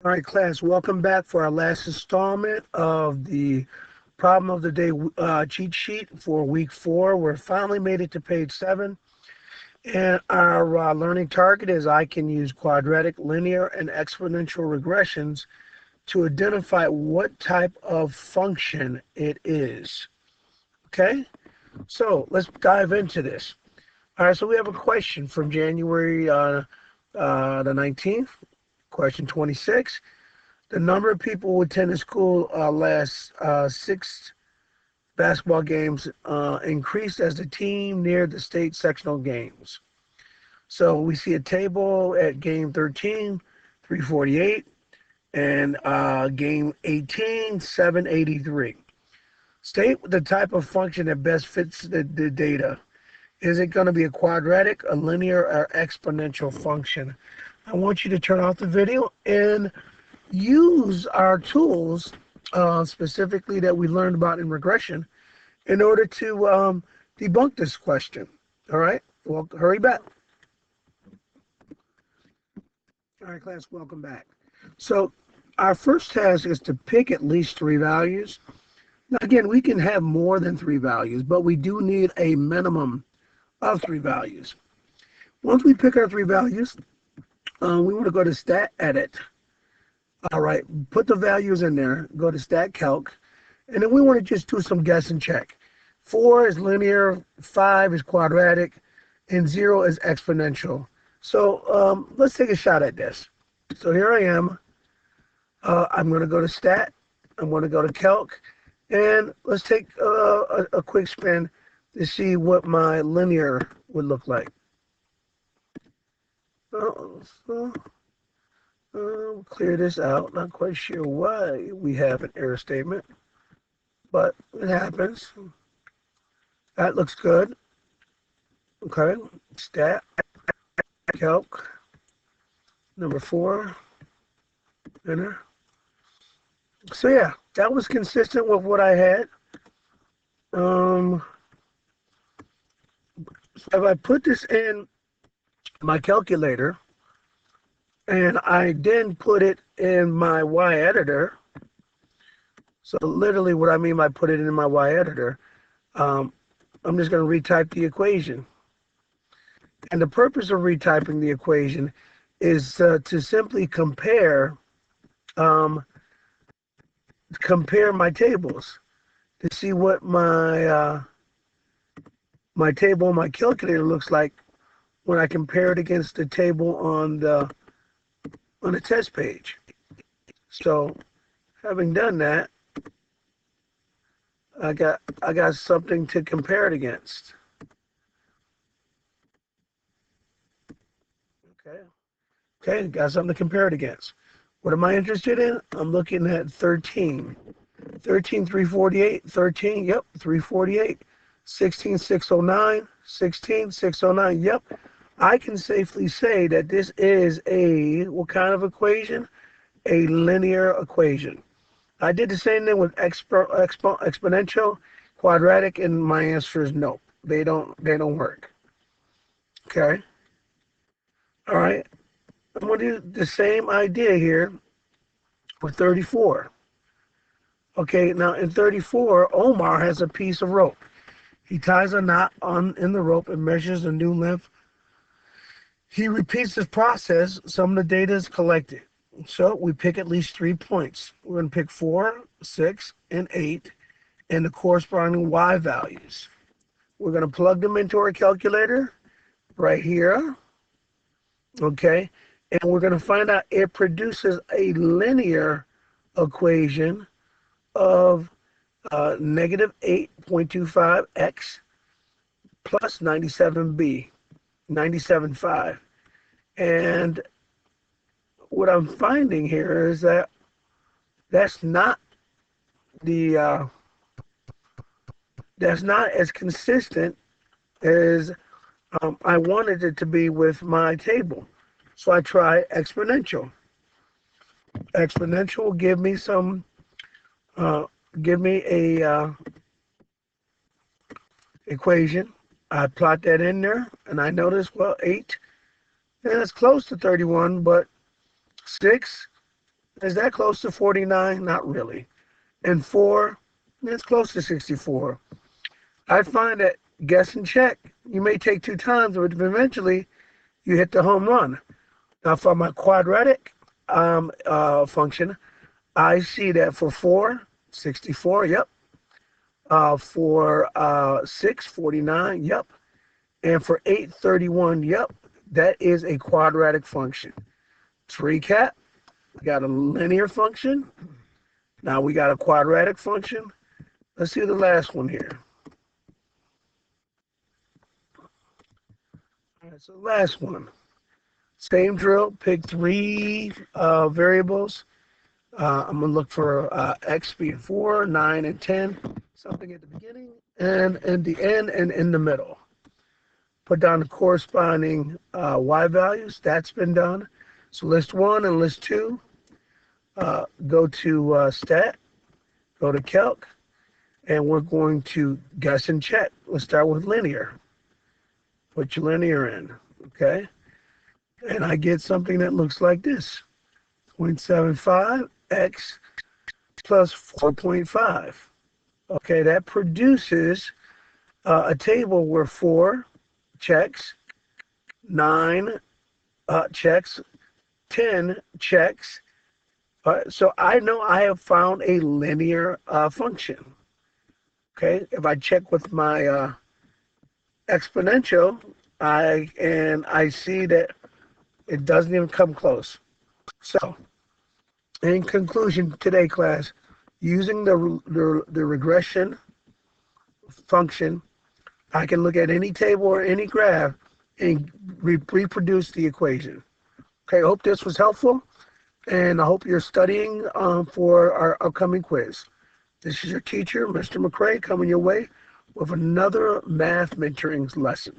All right, class, welcome back for our last installment of the problem of the day cheat sheet for week 4. We're finally made it to page 7, and our learning target is I can use quadratic, linear, and exponential regressions to identify what type of function it is. Okay, so let's dive into this. All right, so we have a question from January the 19th, question 26. The number of people who attended school last 6 basketball games increased as the team neared the state sectional games. So we see a table at game 13, 348, and game 18, 783. State the type of function that best fits the data. Is it going to be a quadratic, a linear, or exponential function? I want you to turn off the video and use our tools, specifically that we learned about in regression, in order to debunk this question. All right, well, hurry back. All right, class, welcome back. So our first task is to pick at least 3 values. Now, again, we can have more than 3 values, but we do need a minimum of 3 values. Once we pick our 3 values, we want to go to stat edit. All right, put the values in there, go to stat calc, and then we want to just do some guess and check. 4 is linear, 5 is quadratic, and 0 is exponential. So let's take a shot at this. So here I am. I'm going to go to stat. I'm going to go to calc, and let's take a quick spin to see what my linear would look like. Clear this out. Not quite sure why we have an error statement, but it happens. That looks good. Okay, stat, calc, number 4, enter. So yeah, that was consistent with what I had. So if I put this in my calculator, and I then put it in my Y editor. So literally what I mean by put it in my Y editor, I'm just going to retype the equation. And the purpose of retyping the equation is to simply compare my tables to see what my my table on my calculator looks like when I compare it against the table on the test page. So having done that, I got something to compare it against. Okay, got something to compare it against. What am I interested in? I'm looking at 13. 13, 348, 13, yep, 348. 16, 609, 16, 609, yep. I can safely say that this is what kind of equation? A linear equation. I did the same thing with exponential, quadratic, and my answer is no. They don't work. Okay. All right. I'm going to do the same idea here for 34. Okay, now in 34, Omar has a piece of rope. He ties a knot in the rope and measures a new length. He repeats this process. Some of the data is collected. So we pick at least 3 points. We're going to pick 4, 6, and 8, and the corresponding Y values. We're going to plug them into our calculator right here. Okay, and we're going to find out it produces a linear equation of negative 8.25x plus 97b, 97.5. And what I'm finding here is that that's not as consistent as I wanted it to be with my table. So I try exponential. Exponential will give me a equation. I plot that in there, and I notice, well, 8, and it's close to 31, but 6 Is that close to 49? Not really. And 4, it's close to 64. I find that guess and check, you may take 2 times, but eventually you hit the home run. Now for my quadratic function, I see that for 4, 64, yep. For 6, 49, yep. And for 8, 31, yep. That is a quadratic function. To recap, we got a linear function. Now we got a quadratic function. Let's see the last one here. All right, so the last one. Same drill, pick 3 variables. I'm going to look for x being 4, 9, and 10. Something at the beginning and in the end and in the middle. Put down the corresponding y values. That's been done. So list 1 and list 2. Go to stat. Go to calc. And we're going to guess and check. Let's start with linear. Put your linear in. Okay. And I get something that looks like this. 0.75 x plus 4.5. Okay, that produces a table where 4 checks, 9 checks, 10 checks. So I know I have found a linear function. Okay, if I check with my exponential, I see that it doesn't even come close. So, in conclusion, today class, using the regression function, I can look at any table or any graph and reproduce the equation. Okay, I hope this was helpful, and I hope you're studying for our upcoming quiz. This is your teacher, Mr. McCray, coming your way with another math mentoring lesson.